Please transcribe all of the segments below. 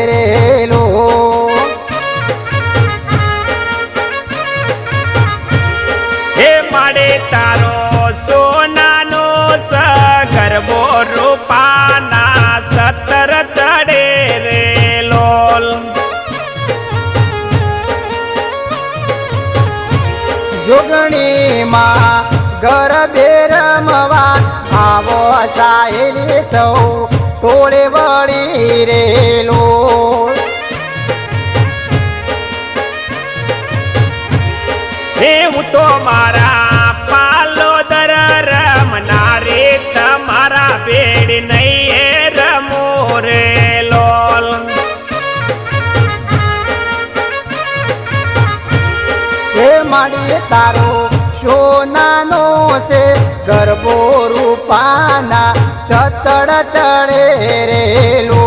રેલો હે માડે તારો સોનાનો ગરબો રૂપાના 17 ચડે રે લોલ જોગણીમાં ગરબે રમવા આવો સાહેલી સૌ ટોળે વળી રેલો હે હું તો મારા પાલોદર રમનારે તમારા બેડ નહીં રમો રે લોલ હે માડી તારો સોનાનો છે ગરબો રૂપાના 17 ચડે રેલો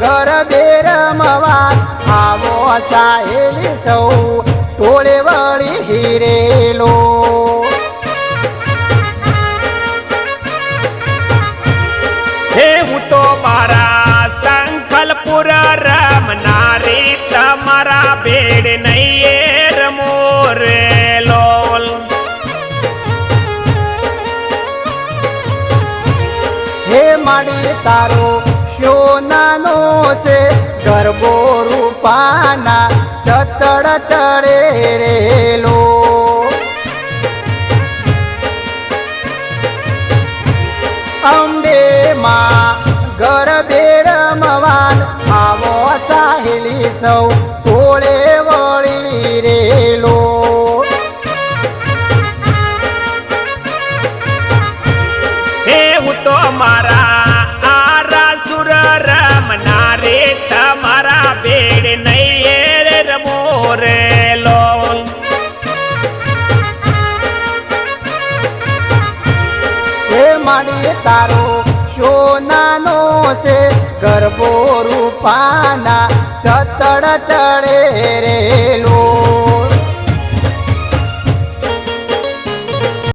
ગરબે રમવા આવો સાહેલી સૌ ટોળે વળી હિરેલો હે હું તો મારા સંખલપુર રમનારી તમારા બેડ નહીં રમો રે લોલ હે માડી તારો સોનાનો છે ગરબો રૂપાના 17 ચડે રેલો અંબે માં ગરબે રમવા આવો સાહેલી સૌ ટોળે વળી રેલો હે હું તો મારા આરાસુર રમનારે તમારા બેડ નહીં રમો રે લોલ હે માડી તારો સોનાનો છે ગરબો રૂપાના 17 ચડે રે